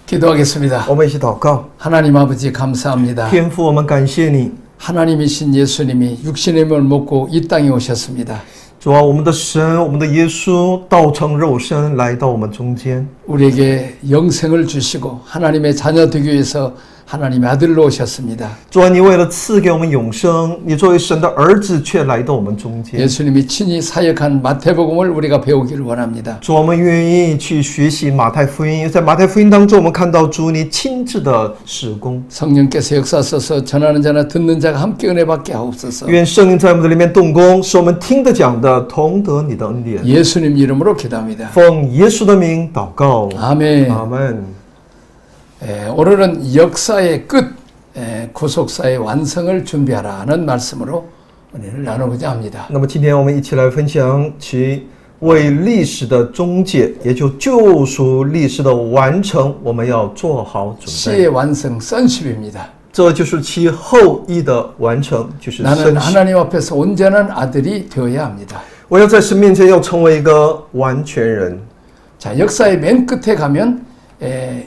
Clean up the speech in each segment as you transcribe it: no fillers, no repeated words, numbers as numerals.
기도하겠습니다. 我们一起祷告。 하나님 아버지 감사합니다. 天父，我们感谢你， 하나님이신 예수님이 육신의 몸을 먹고 이 땅에 오셨습니다. 主啊，我们的神，我们的耶稣道成肉身来到我们中间， 우리에게 영생을 주시고 하나님의 자녀 되기 위해서 하나님의 아들로 오셨습니다. 主啊，你为了赐给我们永生，你作为神的儿子却来到我们中间。 예수님이 친히 사역한 마태복음을 우리가 배우기를 원합니다. 主，我们愿意去学习马太福音，在马太福音当中，我们看到主你亲自的事工。 성령께서 역사하셔서 전하는 자나 듣는 자가 함께 은혜 받게 하옵소서. 愿圣灵在我们的里面动工，使我们听得讲的同得你的恩典。 예수님 이름으로 기도합니다. 奉耶稣的名祷告， 아멘. 阿门。 오늘은 역사의 끝, 구속사의 완성을 준비하라는 말씀으로 은혜를 나누고자 합니다. 那么今天我们一起来分享其为历史的终结，也就救赎历史的完成，我们要做好准备。 시의 완성 선십입니다. 这就是其后裔的完成，就是 나는 圣洗。 하나님 앞에서 온전한 아들이 되어야 합니다. 我要在神面前要成为一个完全人。 자, 역사의 맨 끝에 가면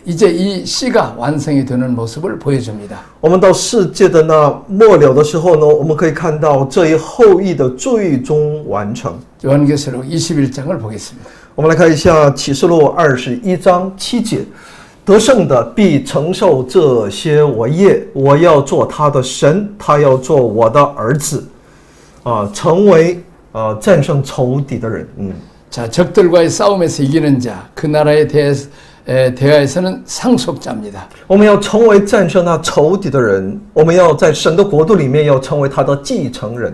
이제 이 시가 완성이 되는 모습을 보여줍니다. 我们到世界的那末了的时候呢，我们可以看到这一后裔的最终完成。 요한계시록 21장을 보겠습니다. 我们来看一下启示录21章7节，得胜的必承受这些我业，我要做他的神，他要做我的儿子，成为战胜仇敌的人。 자, 적들과의 싸움에서 이기는 자, 그 나라에 대하여서는 상속자입니다. 我们要成为战胜那仇敌的人，我们要在神的国度里面要成为他的继承人。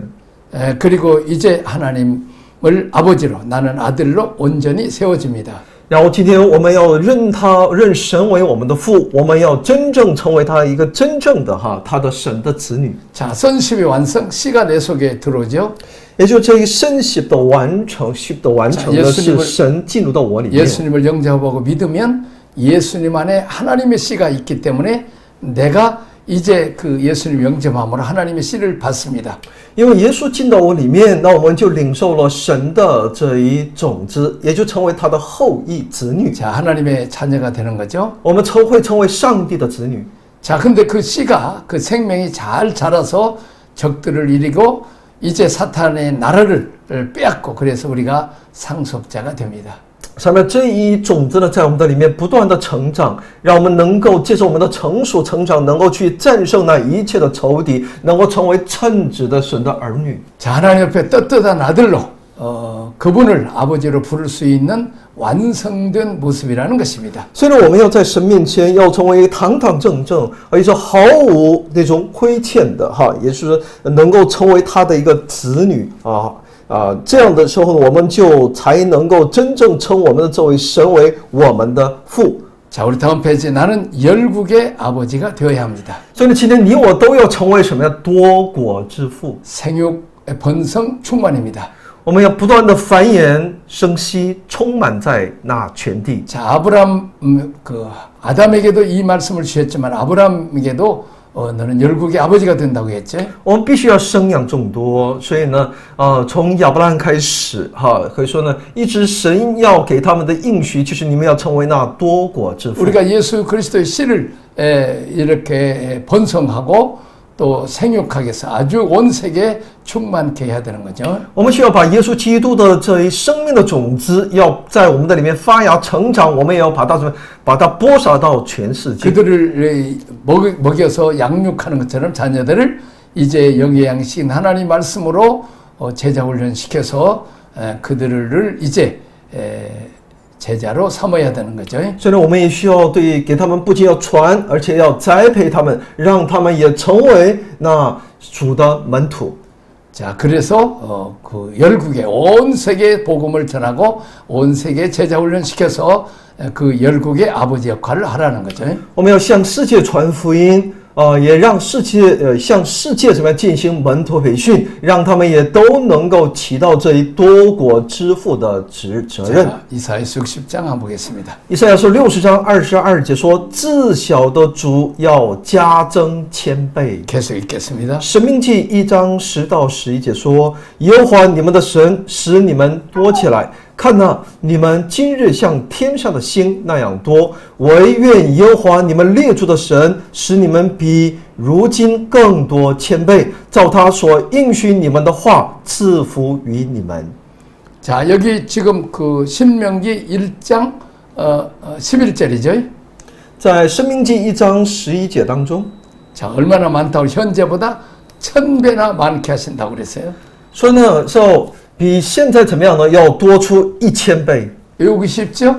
그리고 이제 하나님을 아버지로 나는 아들로 온전히 세워집니다. 然后今天我们要认神为我们的父，我们要真正成为他一个真正的他的神的子女。 자, 선십의 완성, 씨가 내 속에 들어오죠. 也就这一圣洗的完成，洗的完成的是神进入到我里面。 예수님을 영접하고 믿으면 예수님 안에 하나님의 씨가 있기 때문에 내가 이제 그 예수님 영접함으로 하나님의 씨를 받습니다. 因为耶稣进到我里面，那我们就领受了神的这一种子，也就成为他的后裔子女。 자, 하나님의 자녀가 되는 거죠. 我们会成为上帝的子女。 자, 근데 그 씨가 그 생명이 잘 자라서 적들을 이기고 이제 사탄의 나라를 빼앗고 그래서 우리가 상속자가 됩니다. 上面这一种子呢，在我们的里面不断的成长，让我们能够借着我们的成熟成长，能够去战胜那一切的仇敌，能够成为称职的神的儿女。 자, 하나님 옆에 떳떳한 아들로 그분을 아버지로 부를 수 있는 완성된 모습이라는 것입니다. 虽然我们要在神面前要成为堂堂正正，而且是毫无那种亏欠的也就是能够成为他的一个子女这样的时候我们就才能够真正称我们的这位神为我们的父。 자, 우리 다음 페이지 나는 열국의 아버지가 되어야 합니다. 所以今天你我都要成为什么呀？多国之父。 생육의 번성 충만입니다. 我们要不断的繁衍生息，充满在那全地。 자, 아담에게도 이 말씀을 주셨지만 아브라함에게도 너는 열국의 아버지가 된다고 했죠. 我们必须要生养众多，所以呢，从亚伯拉罕开始，可以说呢，一直神要给他们的应许就是你们要成为那多国之父。 우리가 예수 그리스도의 씨를 이렇게 번성하고 또 생육하게 해서 아주 온 세계에 충만케 해야 되는 거죠. 我们需要把耶稣基督的这一生命的种子，要在我们的里面发芽成长，我们也要把它播撒到全世界。 그들을 먹여서 양육하는 것처럼 자녀들을 이제 영의 양식인 하나님 말씀으로 제자 훈련시켜서 그들을 이제 제자로 삼아야 되는 거죠. 所以呢，我们也需要给他们不仅要传，而且要栽培他们，让他们也成为那主的门徒。 자, 그래서 그 열국에 온 세계에 복음을 전하고 온 세계에 제자 훈련시켜서 그 열국의 아버지 역할을 하라는 거죠. 我们要向世界传福音，也让世界向世界怎么样进行门徒培训，让他们也都能够起到这一多国之父的责任。 자, 이사야서 60장 한번 보겠습니다. 以赛亚书60章22节说：“自小的主要加增千倍。” 계속 읽겠습니다. 申命记1章10到11节说：“耶和华你们的神使你们多起来，看哪，你们今日像天上的星那样多，惟愿耶和华你们列祖的神使你们比如今更多千倍，照他所应许你们的话赐福于你们。 자, 여기 지금 그 신명기 1장 11절이죠. 在申命记1章11节当中， 자, 얼마나 많다고 현재보다 1000배나 많게 하신다고 그랬어요. 说呢，比现在怎么样呢？要多出1000倍。 외우기 쉽죠?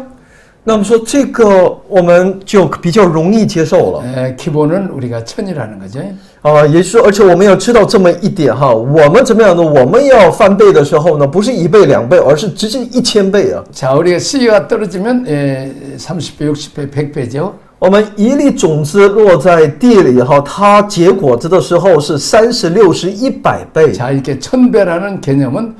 那么说这个我们就比较容易接受了。 기본은 우리가 1000이라는 거죠. 也是，而且我们要知道这么一点哈，我们怎么样呢？我们要翻倍的时候呢，不是1倍、2倍，而是直接1000倍啊。 자, 우리가 씨가 떨어지면 30배, 60배, 100배죠. 我们一粒种子落在地里哈，它结果子的时候是30、60、100倍。 자, 이렇게 1000배라는 개념은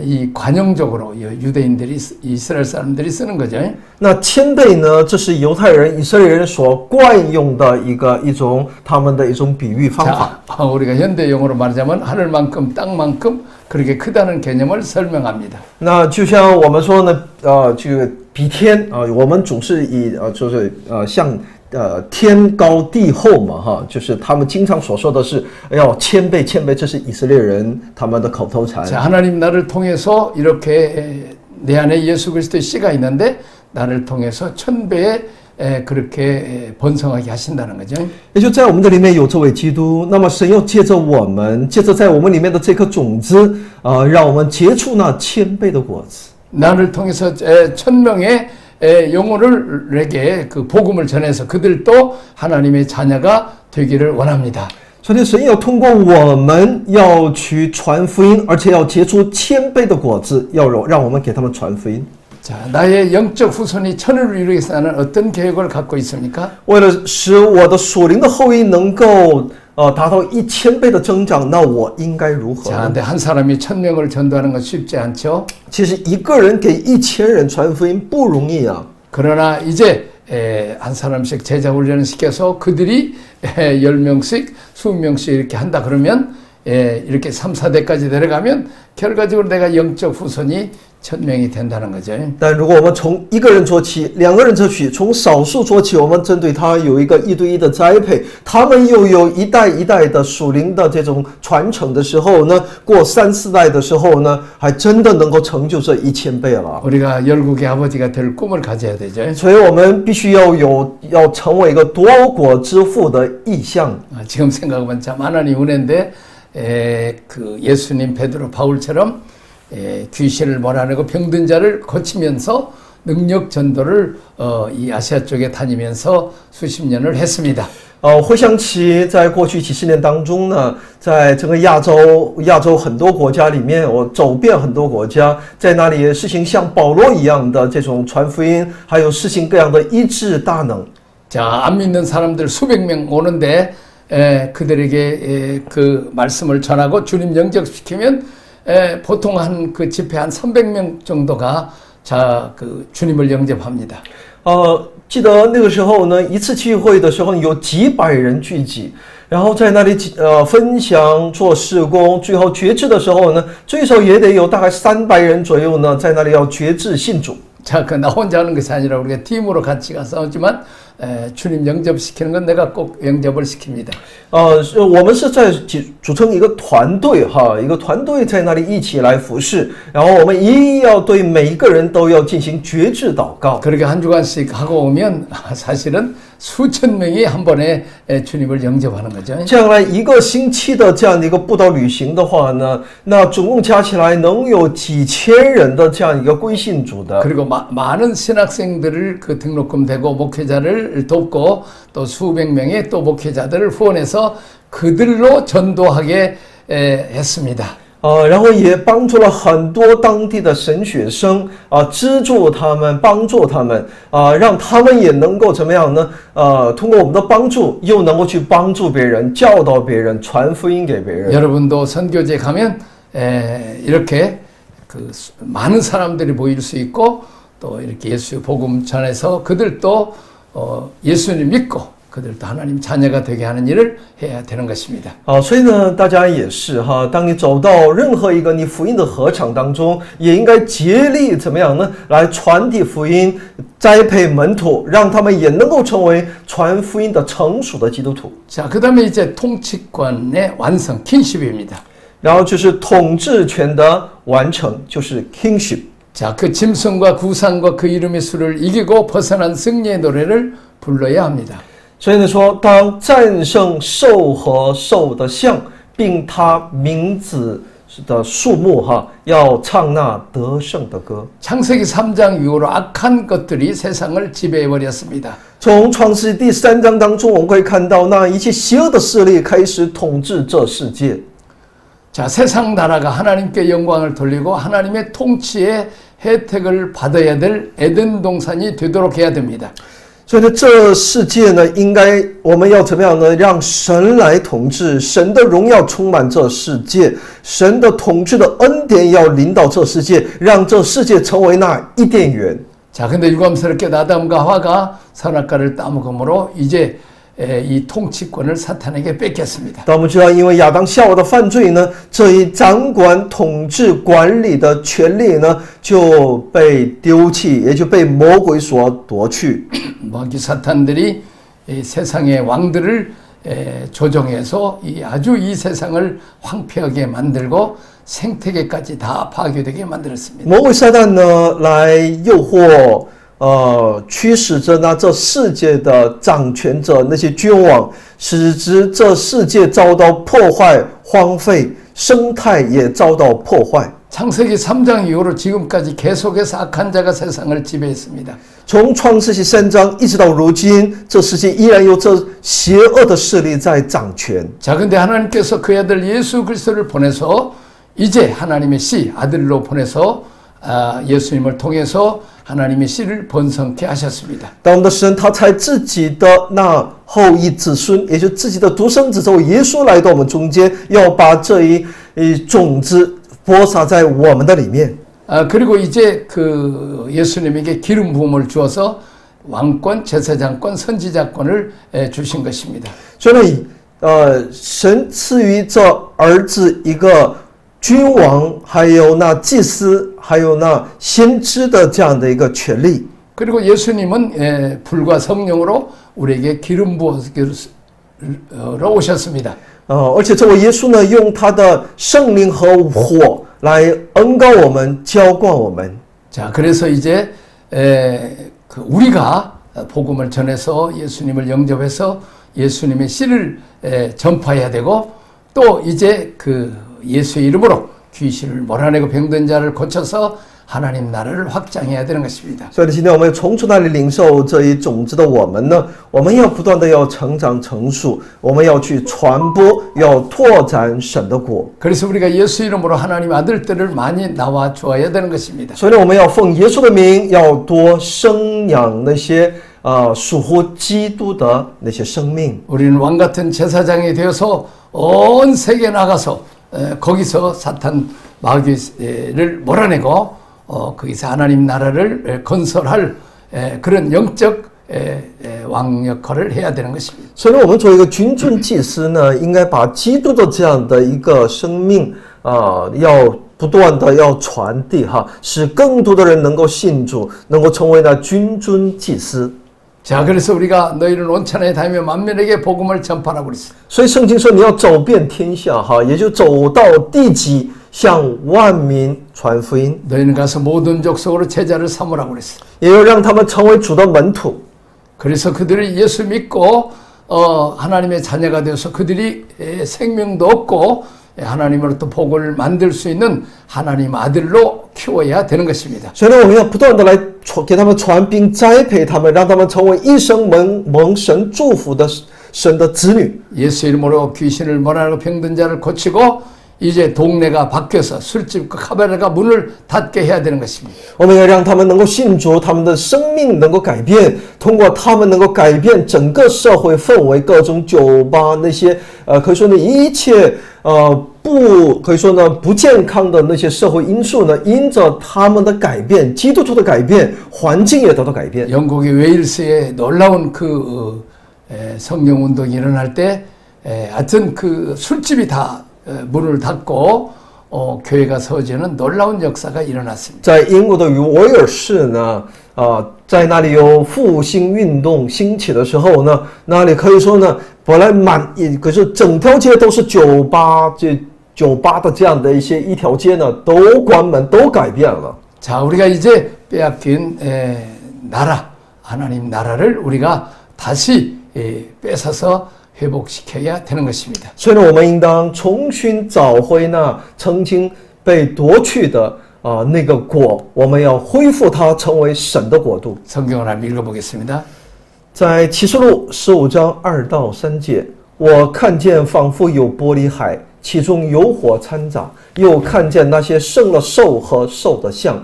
이 관용적으로 유대인들이 이스라엘 사람들이 쓰는 거죠. 那1000倍呢，这是犹太人、以色列人所惯用的一种他们的一种比喻方法。 자, 우리가 현대 용어로 말하자면 하늘만큼 땅만큼 그렇게 크다는 개념을 설명합니다. 那就像我们说呢，这个比天啊，我们总是以就是像天高地厚嘛哈，就是他们经常所说的是要1000倍1000倍，这是以色列人他们的口头禅。 자, 하나님 나를 통해서 이렇게 내 안에 예수 그리스도의 씨가 있는데 나를 통해서 1000배의 그렇게 번성하게 하신다는 거죠. 也就在我们的里面有这位基督，那么神要借着我们，借着在我们里面的这颗种子让我们结出那1000倍的果子。 나를 통해서 1000명의 영혼을에게 그 복음을 전해서 그들도 하나님의 자녀가 되기를 원합니다. 所以神要通过我们要去传福音，而且要结出1000倍的果子，要让我们给他们传福音。 자, 나의 영적 후손이 천을 이루기 위해서 나는 어떤 계획을 갖고 있습니까? 为了使我的属灵的后裔能够达到1000倍的增长，那我应该如何 자, 呢？ 근데 한 사람이 1000명을 전도하는 건 쉽지 않죠. 其实一个人给1000人传福音不容易啊。 그러나 이제 한 사람씩 제자 훈련을 시켜서 그들이 10명씩 20명씩 이렇게 한다 그러면 이렇게 3, 4대까지 내려가면 결과적으로 내가 영적 후손이 1000명이 된다는 거죠. 但如果我们从一个人做起，2个人做起，从少数做起，我们针对他有一个1对1的栽培，他们又有一代一代的属灵的这种传承的时候呢，过3、4代的时候呢，还真的能够成就这1000倍了。 우리가 열국의 아버지가 될 꿈을 가져야 되죠. 所以我们必须要成为一个多国之父的意向。 지금 생각하면 참 하나님 은혜인데 그 예수님 베드로 바울처럼 귀신을 몰아내고 병든 자를 고치면서 능력 전도를 이 아시아 쪽에 다니면서 수십 년을 했습니다. 回想起在过去几十年当中呢，在整个亚洲很多国家里面，我走遍很多国家，在那里实行像保罗一样的这种传福音，还有实行各样的医治大能。 자, 안 믿는 사람들 수백 명 오는데 그들에게 그 말씀을 전하고 주님 영접시키면 보통 한 그 집회 한 300명 정도가 그 주님을 영접합니다. 记得那个时候呢，一次聚会的时候有几百人聚集，然后在那里分享做事工，最后决志的时候呢，最少也得有大概300人左右呢，在那里要决志信主。 자, 그 나 혼자 하는 것이 아니라 우리가 팀으로 같이 가서 하지만 주님 영접시키는 건 내가 꼭 영접을 시킵니다. 我们是在组成一个团队哈，一个团队在那里一起来服侍，然后我们一定要对每一个人都要进行决志祷告。 그렇게 한 주간씩 하고 오면 사실은 수천 명이 한 번에 주님을 영접하는 거죠. 这样来一个星期的这样的一个布道旅行的话呢，那总共加起来能有几千人的这样一个归信主的。 그리고 많은 신학생들을 그 등록금 대고 목회자를 돕고 또 수백 명의 또 목회자들을 후원해서 그들로 전도하게 했습니다. 然后也帮助了很多当地的神学生资助他们，帮助他们让他们也能够怎么样呢？通过我们的帮助，又能够去帮助别人，教导别人，传福音给别人。 여러분도 선교제 가면 이렇게 그 많은 사람들이 모일 수 있고 또 이렇게 예수 복음 전해서 그들도 예수님 믿고 그들도 하나님 자녀가 되게 하는 일을 해야 되는 것입니다. 所以呢，大家也是哈，当你走到任何一个你福音的合场当中，也应该竭力怎么样呢？来传递福音，栽培门徒，让他们也能够成为传福音的成熟的基督徒。 자, 그 다음에 이제 통치권의 완성, 킹십입니다. 然后就是统治权的完成，就是 kingship。 자, 그 짐승과 구상과 그 이름의 수를 이기고 벗어난 승리의 노래를 불러야 합니다. 所以呢说，当战胜兽和兽的像，并他名字的数目哈，要唱那得胜的歌。 창세기 3장 이후로 악한 것들이 세상을 지배해버렸습니다. 从创世第3章当中，我们可以看到那一切邪恶的势力开始统治这世界。 자, 세상 나라가 하나님께 영광을 돌리고 하나님의 통치의 혜택을 받아야 될 에덴 동산이 되도록 해야 됩니다. 所以呢，这世界呢，应该我们要怎么样呢？让神来统治，神的荣耀充满这世界，神的统治的恩典要临到这世界，让这世界成为那伊甸园。 자, 근데 유감스럽게 아담과 하와가 선악과를 따먹음으로 이제 이 통치권을 사탄에게 뺏겼습니다. 但我们知道，因为亚当夏娃的犯罪呢，这一掌管、统治、管理的权利呢，就被丢弃，也就被魔鬼所夺去。 마귀 사탄들이 이 세상의 왕들을 조종해서 아주 이 세상을 황폐하게 만들고 생태계까지 다 파괴되게 만들었습니다. 魔鬼撒旦呢，来诱惑。 驱使着呢这世界的掌权者那些君王，使之这世界遭到破坏、荒废，生态也遭到破坏。 창세기 3장 이후로 지금까지 계속해서 악한 자가 세상을 지배했습니다. 从创世纪3章一直到如今，这世界依然有这邪恶的势力在掌权。 자, 근데 하나님께서 그 아들 예수 그리스도를 보내서 이제 하나님의 씨 아들로 보내서 예수님을 통해서 하나님의 씨를 번성케 하셨습니다. 但我们的神他才自己的那后裔子孙，也就自己的独生子走耶稣来到我们中间，要把这一种子播撒在我们的里面。 그리고 이제 그 예수님에게 기름 부음을 주어서 왕권, 제사장권, 선지자권을 주신 것입니다. 所以呢，神赐予这儿子一个君王，还有那祭司，还有那先知的这样的一个权利。 그리고 예수님은 불과 성령으로 우리에게 기름 부어서 오셨습니다. 而且这位耶稣呢，用他的圣灵和火来恩膏我们，浇灌我们。 자, 그래서 이제 우리가 복음을 전해서 예수님을 영접해서 예수님의 씨를 전파해야 되고 또 이제 그 예수의 이름으로 귀신을 몰아내고 병든 자를 고쳐서 하나님 나라를 확장해야 되는 것입니다. 所以今天我们从主那里领受这一种子的我们呢，我们要不断的要成长成熟，我们要去传播，要拓展神的国。 그래서 우리가 예수 이름으로 하나님 아들들을 많이 나와 주어야 되는 것입니다. 所以呢，我们要奉耶稣的名，要多生养那些属乎基督的那些生命。 우리는 왕 같은 제사장이 되어서 온 세계에 나가서 거기서 사탄 마귀를 몰아내고 거기서 하나님 나라를 건설할 그런 영적 왕 역할을 해야 되는 것입니다. 所以呢，我们作为一个君尊祭司呢，应该把基督的这样的一个生命要不断的要传递哈，使更多的人能够信主，能够成为那君尊祭司。 자, 그래서 우리가 너희는 온 천하에 다니며 만민에게 복음을 전파하라고 그랬어요. 所以圣经说你要走遍天下哈，也就走到地极，向万民传福音， 너희는 가서 모든 족속으로 제자를 삼으라고 그랬어요. 也要让他们成为主的门徒。 그래서 그들이 예수 믿고 하나님의 자녀가 되어서 그들이 생명도 얻고 하나님으로부터 복을 만들 수 있는 하나님 아들로 키워야 되는 것입니다. 所以呢，我们要不断的来给他们传并栽培他们，让他们成为一生蒙神祝福的神的子女。 예수 이름으로 귀신을 몰아내고 병든 자를 고치고 이제 동네가 바뀌어서 술집과 카바레가 문을 닫게 해야 되는 것입니다. 我们要让他们能够信主，他们的生命能够改变，通过他们能够改变整个社会氛围，各种酒吧那些可以说呢一切不可以说呢不健康的那些社会因素呢，因着他们的改变，基督徒的改变，环境也得到改变。 영국의 웨일스의 놀라운 그 성령 운동이 일어날 때 하여튼 그 술집이 다 문을 닫고 교회가 서지는 놀라운 역사가 일어났습니다. 在英国的维尔士呢，在那里有复兴运动兴起的时候呢，那里可以说呢，本来可是整条街都是酒吧，酒吧的这样的一条街呢，都关门，都改变了。 자, 우리가 이제 빼앗긴 나라, 하나님 나라를 우리가 다시 뺏어서 회복시켜야 되는 것입니다. 所以呢，我们应当重新找回那曾经被夺去的那个国，我们要恢复它，成为神的国度。 성경을 한번 읽어보겠습니다. 在启示录15章2到3节，我看见仿佛有玻璃海，其中有火掺杂，又看见那些胜了兽和兽的像，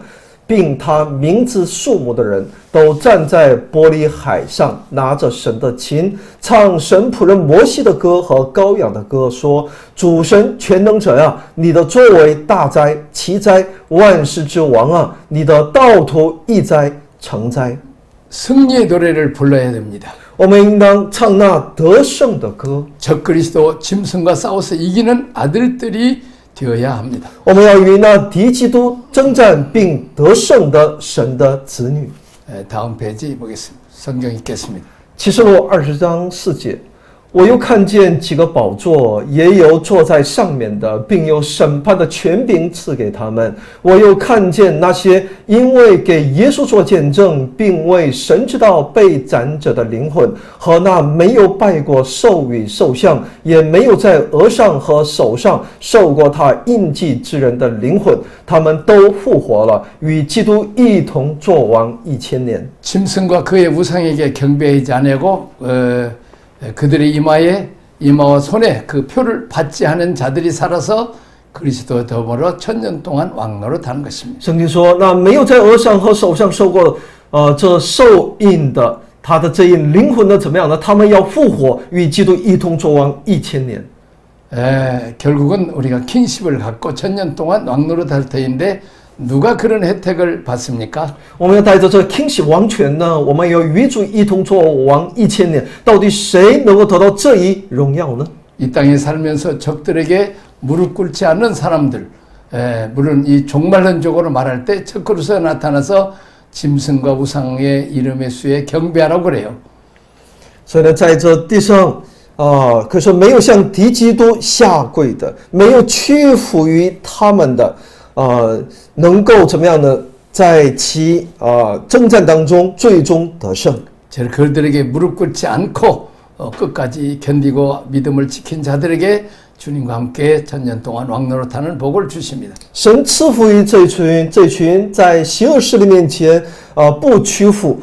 并他名字数目的人，都站在玻璃海上，拿着神的琴，唱神仆人摩西的歌和羔羊的歌，说：主神全能者啊，你的作为大哉，奇哉，万事之王啊，你的道途义哉，诚哉。 승리의 노래를 불러야 됩니다. 我们应当唱那得胜的歌。 적그리스도 짐승과 싸워서 이기는 아들들이 되어야 합니다. 我们要与那敌基督征战并得胜的神的子女。 다음 페이지 보겠습니다. 성경 읽겠습니다. 启示录20章4节，我又看见几个宝座，也有坐在上面的，并有审判的权柄赐给他们。我又看见那些因为给耶稣做见证，并为神之道被斩者的灵魂，和那没有拜过兽与兽像，也没有在额上和手上受过他印记之人的灵魂，他们都复活了，与基督一同作王1000年。 짐승과 그의 우상에게 경배하지 아니하고 그들의 이마와 손에 그 표를 받지 않은 자들이 살아서 그리스도와 더불어 1000년 동안 왕노릇하는 것입니다. 圣经说，那没有在额上和手上受过这受印的，他的这一灵魂呢怎么样呢？他们要复活，与基督一同作王1000年。 결국은 우리가 킹십을 갖고 1000년 동안 왕노릇할 터인데 누가 그런 혜택을 받습니까? 我们要带着这킹십王权呢，我们要与主一同作王1000年。到底谁能够得到这一荣耀呢？ 이 땅에 살면서 적들에게 무릎 꿇지 않는 사람들, 물론 이 종말론적으로 말할 때 적그리스도가 나타나서 짐승과 우상의 이름의 수에 경배하라고 그래요. 所以呢，在这地上可是没有向敌基督下跪的，没有屈服于他们的。 能够怎么样呢？在其征战当中最终得胜。 그들에게 무릎 꿇지 않고 끝까지 견디고 믿음을 지킨 자들에게 주님과 함께 1000년 동안 왕노릇하는 복을 주십니다. 神赐福于这群在邪恶势力面前不屈服，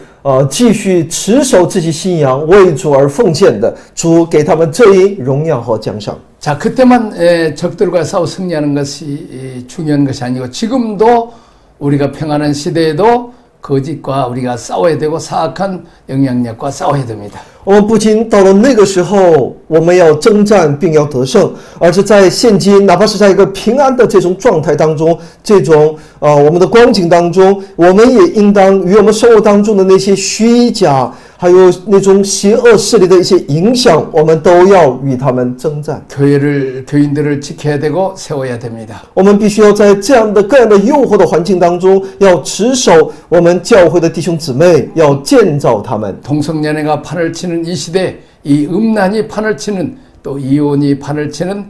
继续持守自己信仰，为主而奉献的，主给他们这一荣耀和奖赏。 자, 그때만 적들과 싸워 승리하는 것이 중요한 것이 아니고 지금도 우리가 평안한 시대에도 거짓과 우리가 싸워야 되고 사악한 영향력과 싸워야 됩니다. 我们不仅到了那个时候，我们要征战并要得胜，而是在现今，哪怕是在一个平安的这种状态当中，这种我们的光景当中，我们也应当与我们生活当中的那些虚假，还有那种邪恶势力的一些影响，我们都要与他们征战。 교인들을 지켜야 되고 세워야 됩니다. 我们必须要在这样的各样的诱惑的环境当中，要持守我们教会的弟兄姊妹，要建造他们。 동성연애가 판을 치는 이 시대, 이 음란이 판을 치는 또 이혼이 판을 치는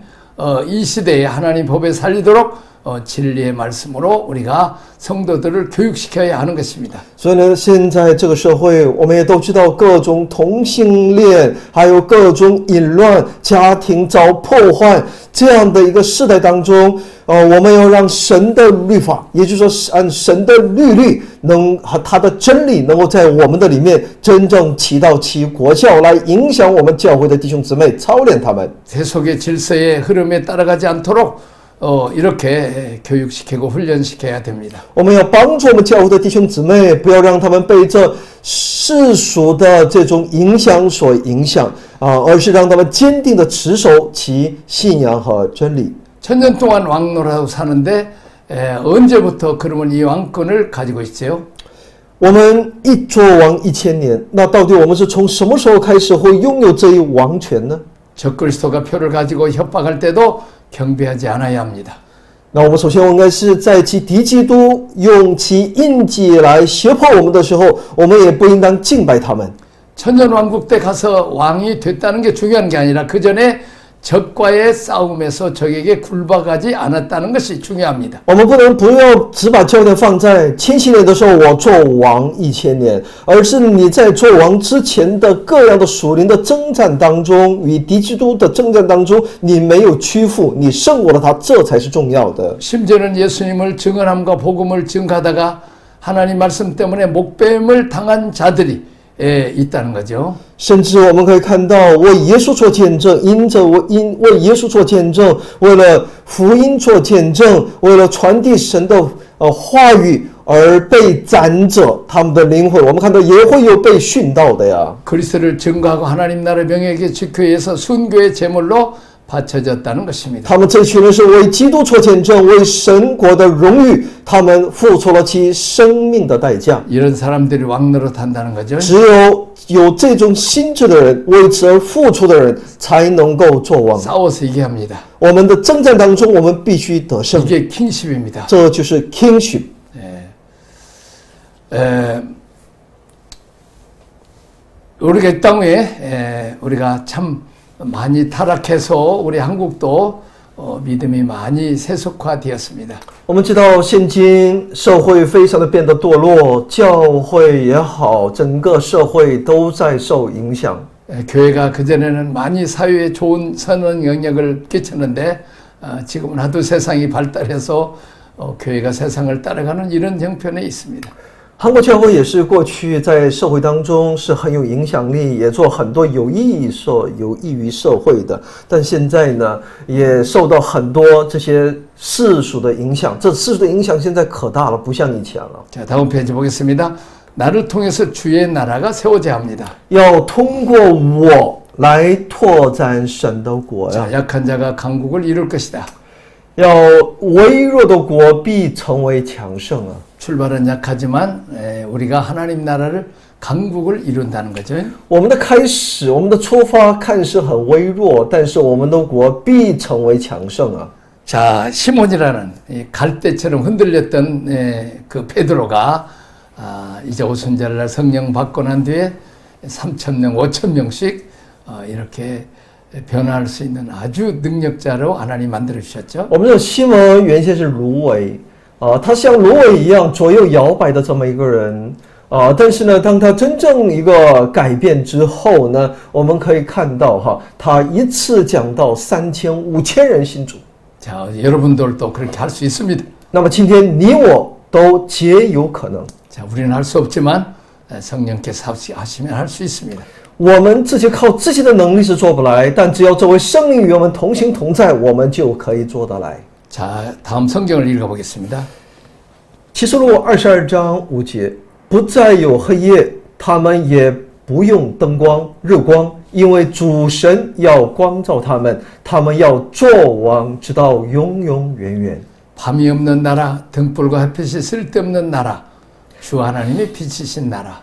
이 시대에 하나님 법에 살리도록 진리의 말씀으로 우리가 성도들을 교육시켜야 하는 것입니다. 所以呢，现在这个社会，我们也都知道各种同性恋，还有各种淫乱、家庭遭破坏这样的一个世代当中，我们要让神的律法，也就是说按神的律和他的真理，能够在我们的里面真正起到其国效，来影响我们教会的弟兄姊妹，操练他们。 세속의 질서의 흐름에 따라가지 않도록 이렇게 교육시키고 훈련시켜야 됩니다. 我们要帮助我们教会的弟兄姊妹，不要让他们被这世俗的这种影响所影响而是让他们坚定地持守其信仰和真理。 1000년 동안 왕노릇하고 사는데 언제부터 그러면 이 왕권을 가지고 있어요? 我们一作王1000年，那到底我们是从什么时候开始会拥有这一王权呢？ 적그리스도가 표를 가지고 협박할 때도 경배하지 않아야 합니다. 那我们首先应该是在其敌基督用其印记来胁迫我们的时候，我们也不应当敬拜他们。 천년왕국 때 가서 왕이 됐다는 게 중요한 게 아니라 그 전에 적과의 싸움에서 적에게 굴복하지 않았다는 것이 중요합니다. 我们不要只把焦点放在千禧年的时候我做王1000年，而是你在做王之前的各样的属灵的征战当中，与敌基督的征战当中，你没有屈服，你胜过了他，这才是重要的。 심지어는 예수님을 증언함과 복음을 증가하다가 하나님 말씀 때문에 목배임을 당한 자들이 있다는 거죠. 甚至我们可以看到，为耶稣做见证，为耶稣做见证，为了福音做见证，为了传递神的话语而被斩者，他们的灵魂，我们看到也会有被殉道的呀。 그리스도를 증거하고 하나님 나라 명예에게 지키기 위해서 순교의 제물로 바쳐졌다는 것입니다. 他们这群人是为基督做见证，为神国的荣誉，他们付出了其生命的代价。 이런 사람들이 왕 노릇한다는 거죠. 只有这种心智的人，为此而付出的人，才能够做王。 싸워서 이겨합니다. 我们的征战当中，我们必须得胜， 이게 킹십입니다. 这就是 kingship。 우리가 이 땅에 우리가 참 많이 타락해서 우리 한국도 믿음이 많이 세속화되었습니다. 我们知道，现今社会非常的变得堕落，教会也好，整个社会都在受影响。 교회가 그전에는 많이 사회에 좋은 선한 영향을 끼쳤는데 지금은 하도 세상이 발달해서 교회가 세상을 따라가는 이런 형편에 있습니다. 韩国教会也是过去在社会当中是很有影响力，也做很多有益于社会的，但现在呢，也受到很多这些世俗的影响。这世俗的影响现在可大了，不像以前了。 자, 다음 페이지 보겠습니다. 나를 통해서 주의 나라가 세워져야 합니다. 要通过我来拓展神的国呀！ 자, 약한 자가 강국을 이룰 것이다. 要微弱的国必成为强盛啊！ 출발은 약하지만 우리가 하나님 나라를 강국을 이룬다는 거죠. 我们的开始，我们的出发看似很微弱，但是我们的国必成为强盛啊！ 자, 시몬이라는 갈대처럼 흔들렸던 그 베드로가 이제 오순절날 성령 받고 난 뒤에 3,000명, 5,000명씩 이렇게 변화할 수 있는 아주 능력자로 하나님 만들어 주셨죠. 我们的西门原先是芦苇他像芦苇一样左右摇摆的这么一个人但是呢，当他真正一个改变之后呢，我们可以看到他一次讲到3000、5000人信主。 자, 여러분들도 그렇게 할 수 있습니다. 那么今天你我都皆有可能。 자, 우리는 할 수 없지만 성령께서 하시면 할 수 있습니다. 我们自己靠自己的能力是做不来，但只要这位圣灵与我们同行同在，我们就可以做得来。 자, 다음 성경을 읽어보겠습니다. 启示录22章5节，不再有黑夜，他们也不用灯光、日光，因为主神要光照他们，他们要作王，直到永永远远。 밤이 없는 나라, 등불과 햇빛이 쓸데없는 나라, 주 하나님의 빛이신 나라.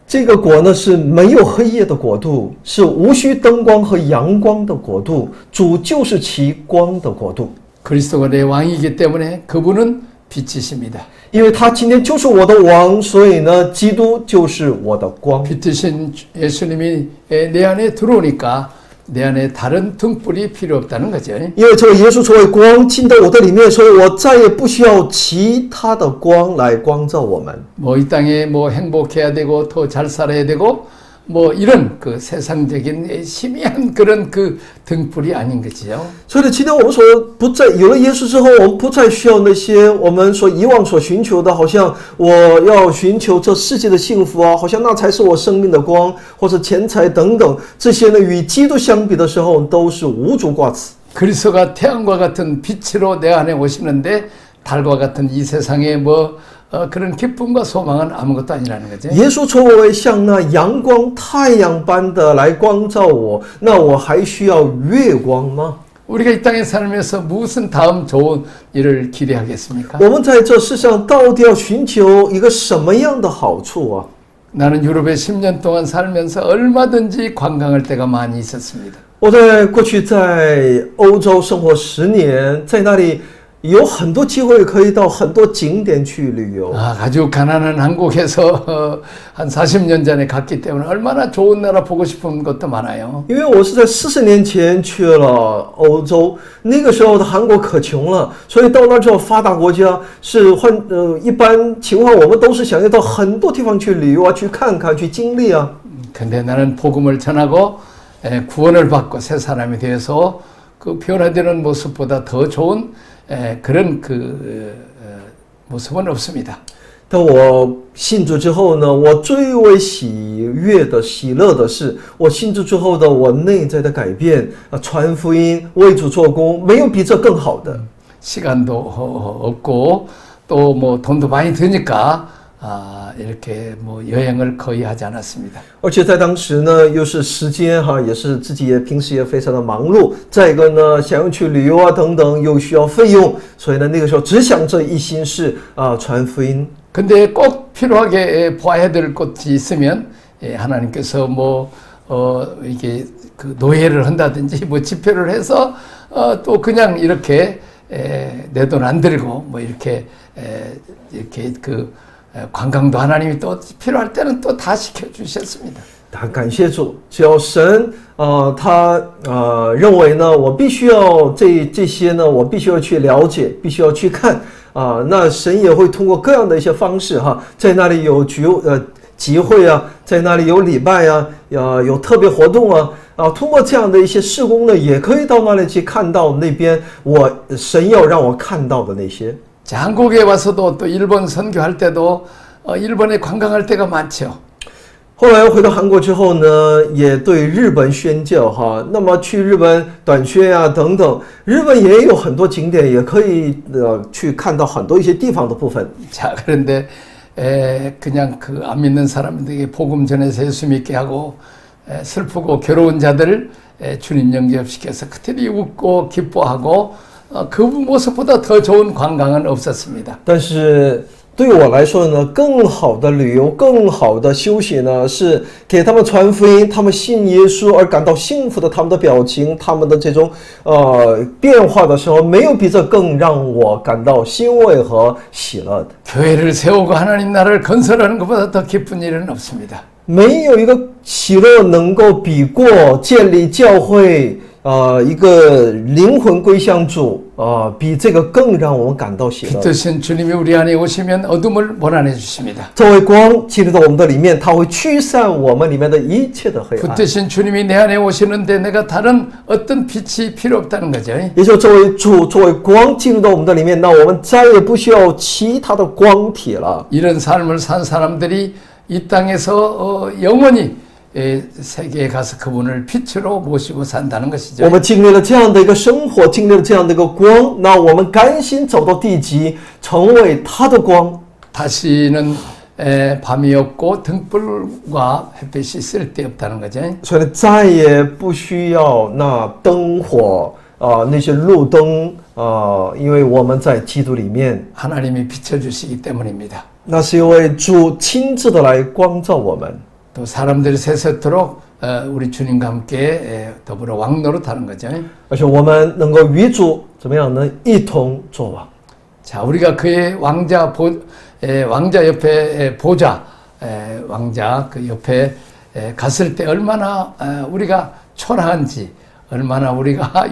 这个国呢是没有黑夜的国度，是无需灯光和阳光的国度，主就是其光的国度。 그리스도가 내 왕이기 때문에 그분은 빛이십니다. 因为他今天就是我的王，所以呢，基督就是我的光。 빛이신 예수님이 내 안에 들어오니까 내 안에 다른 등불이 필요 없다는 거죠. 因为这个耶稣作为光进到我的里面，所以我再也不需要其他的光来光照我们。 뭐 이 땅에 뭐 행복해야 되고 더 잘 살아야 되고 뭐 이런 그 세상적인 희미한 그런 그 등불이 아닌 거지요. 所以呢，今天我们所不再有了耶稣之后，我们不再需要那些我们所以往所寻求的，好像我要寻求这世界的幸福啊，好像那才是我生命的光，或者钱财等等，这些呢与基督相比的时候都是无足挂齿。 그리스도가 태양과 같은 빛으로 내 안에 오시는데 달과 같은 이 세상에 뭐 그런 기쁨과 소망은 아무것도 아니라는 거죠. 耶稣作为像那阳光、太阳般的来光照我，那我还需要月光吗？ 우리가 이 땅에 살면서 무슨 다음 좋은 일을 기대하겠습니까? 我们在这世上到底要寻求一个什么样的好处啊？ 나는 유럽에 10년 동안 살면서 얼마든지 관광할 때가 많이 있었습니다. 我在过去在欧洲生活10年，在那里有很多机会可以到很多景点去旅游。 아주 가난한 한국에서 한 40년 전에 갔기 때문에 얼마나 좋은 나라 보고 싶은 것도 많아요. 因为我是在40年前去了欧洲，那个时候的韩国可穷了，所以到那之后发达国家是一般情况我们都是想要到很多地方去旅游啊，去看看，去经历啊。 근데 나는 복음을 전하고 구원을 받고 새 사람이 되어서 그 변화되는 모습보다 더 좋은 그런 모습은 없습니다. 当我信主之后呢，我最为喜悦的、喜乐的是，我信主之后的我内在的改变啊，传福音、为主做工，没有比这更好的。 시간도 없고 또 뭐 돈도 많이 드니까 이렇게 뭐 여행을 거의 하지 않았습니다. 而且在当时呢，又是时间哈，也是自己也平时也非常的忙碌。再一个呢，想要去旅游啊等等，又需要費用，所以呢，那个时候只想着一心是传福音。 근데 꼭 필요하게 봐야 될 것이 있으면 하나님께서 뭐 이게 그 노예를 한다든지 뭐 집회를 해서 또 그냥 이렇게 내 돈 안 들고 뭐 이렇게 그 관광도 하나님이 또 필요할 때는 또 다 시켜주셨습니다. 感谢主，只要神他认为呢，我必须要这些呢，我必须要去了解，必须要去看那神也会通过各样的一些方式哈，在那里有集会啊，在那里有礼拜啊，有特别活动啊，通过这样的一些事工呢，也可以到那里去看到那边神要让我看到的那些。 자, 한국에 와서도 또 일본 선교할 때도 일본에 관광할 때가 많죠. 后来回到韩国之后呢，也对日本宣教哈。那么去日本短宣啊等等，日本也有很多景点，也可以去看到很多一些地方的部分。 자, 그런데 그냥 그 안 믿는 사람들에게 복음 전해서 예수 믿게 하고 슬프고 괴로운 자들을 주님 영접시켜서 그들이 웃고 기뻐하고 그 모습보다 더 좋은 관광은 없었습니다. 但是对我来说呢，更好的旅游、更好的休息呢，是给他们传福音，他们信耶稣而感到幸福的他们的表情，他们的这种变化的时候，没有比这更让我感到欣慰和喜乐的。 교회를 세우고 하나님 나라를 건설하는 것보다 더 기쁜 일은 없습니다. 没有一个喜乐能够比过建立教会一个灵魂归向主比这个更让我们感到喜乐。 뜻은 주님이 우리 안에 오시면 어둠을 몰아내 주십니다. 作为光进入到我们的里面，它会驱散我们里面的一切的黑暗。 뜻은 주님이 내 안에 오시는데 내가 다른 어떤 빛이 필요 없다는 거죠. 也就作为主、作为光进入到我们的里面，那我们再也不需要其他的光体了。 이런 삶을 산 사람들이 이 땅에서 영원히 세계에 가서 그분을 빛으로 모시고 산다는 것이죠. 我们经历了这样的一个生活，经历了这样的一个光，那我们甘心走到地极，成为他的光。 다시는 밤이 없고 등불과 햇빛이 쓸데없다는 거죠. 所以呢，再也不需要那灯火那些路灯因为我们在基督里面， 하나님이 비춰주시기 때문입니다. 那是因为主亲自的来光照我们。 또 사람들이 세세토록 우리 주님과 함께 더불어 왕노릇하는 거죠. 而且我们能够与主怎么样呢？一同作王。 자, 우리가 그의 왕자 옆에 보좌, 왕자 그 옆에 갔을 때 얼마나 우리가 초라한지, 얼마나 우리가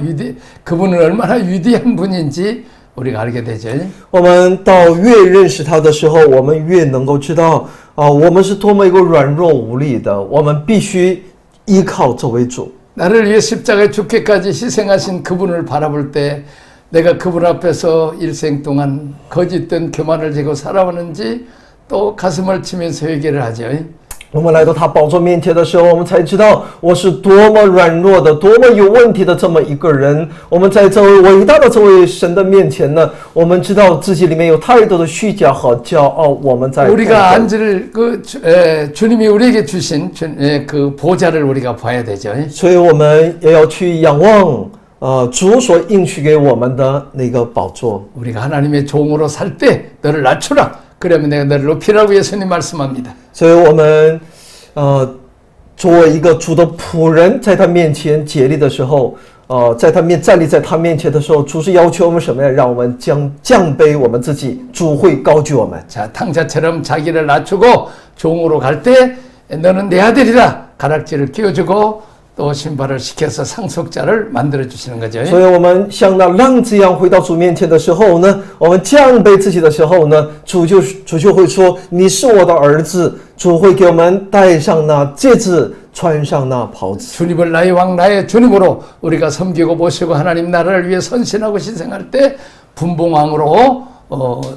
그분은 얼마나 위대한 분인지 우리가 알게 되죠. 我们到越认识他的时候，我们越能够知道我们是多么一个软弱无力的，我们必须依靠这位主。 나를 위해 십자가에 죽기까지 희생하신 그분을 바라볼 때 내가 그분 앞에서 일생 동안 거짓된 교만을 지고 살아왔는지 또 가슴을 치면서 회개를 하죠. 我们来到他宝座面前的时候，我们才知道我是多么软弱的，多么有问题的这么一个人。我们在这位伟大的这位神的面前呢，我们知道自己里面有太多的虚假和骄傲。我们在 우리가 앉을 주님이 우리에게 주신 그 보좌를 우리가 봐야 되죠. 所以我们也要去仰望主所应许给我们的那个宝座。 우리가 하나님의 종으로 살 때 너를 낮추라. 그러면 내가 너를 높이라고 예수님 말씀합니다. 所以我们作为一个主的仆人，在他面前竭力的时候，站立在他面前的时候，主是要求我们什么呀？让我们降卑我们自己，主会高举我们。 자, 탕자처럼 자기를 낮추고 종으로 갈 때 너는 내 아들이라 가락지를 끼워주고 또 신발을 시켜서 상속자를 만들어 주시는 거죠. 所以我们像那浪子一样回到主面前的时候呢，我们降卑自己的时候呢，主就会说你是我的儿子，主会给我们戴上那戒指，穿上那袍子。 주님을 나의 왕 나의 주님으로 우리가 섬기고 모시고 하나님 나라를 위해 헌신하고 희생할 때 분봉왕으로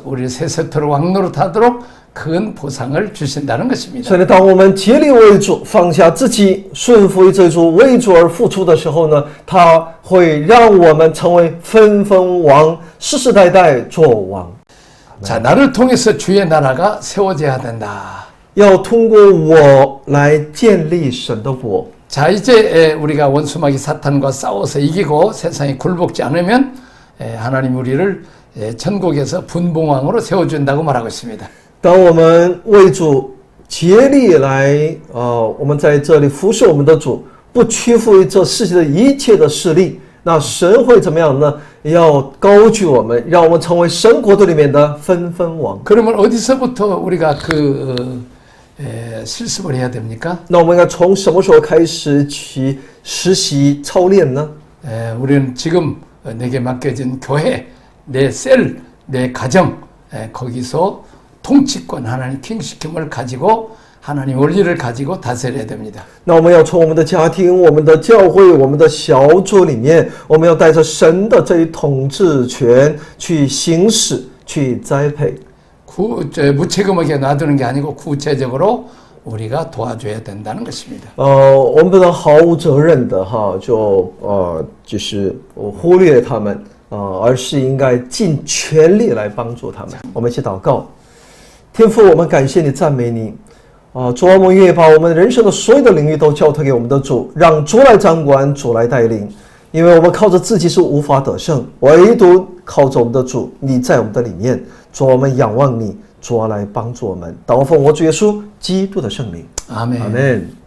우리 세세토록 왕노릇하도록 큰 보상을 주신다는 것입니다. 所以呢，当我们竭力为主，放下自己，顺服于这主，为主而付出的时候呢，他会让我们成为分封王，世世代代做王。 자, 나를 통해서 주의 나라가 세워져야 된다. 要通过我来建立神的国。 자, 이제 우리가 원수마귀 사탄과 싸워서 이기고 세상에 굴복지 않으면 하나님 우리를 천국에서 분봉왕으로 세워준다고 말하고 있습니다. 当我们为主竭力来，我们在这里服侍我们的主，不屈服于这世界的一切的势力，那神会怎么样呢？要高举我们，让我们成为神国度里面的分封王。 그러면 어디서부터 우리가 실습을 해야 됩니까? 那我们应该从什么时候开始去实习操练呢？ 우리는 지금 내게 맡겨진 교회, 내 셀, 내 가정 거기서 통치권 하나님 킹시킴을 가지고 하나님 원리를 가지고 다스려야 됩니다. 那我们要从我们的家庭、我们的教会、我们的小组里面，我们要带着神的这一统治权去行使、去栽培。 무책임하게 놔두는 게 아니고 구체적으로 우리가 도와줘야 된다는 것입니다. 我们不能毫无责任的就是忽略他们，而是应该尽全力来帮助他们。我们一起祷告，天父，我们感谢你，赞美你。主啊，我们愿意把我们人生的所有的领域都交托给我们的主，让主来掌管，主来带领。因为我们靠着自己是无法得胜，唯独靠着我们的主，你在我们的里面。主，我们仰望你，主啊，来帮助我们。祷告奉我主耶稣基督的圣名， 아멘. 아멘.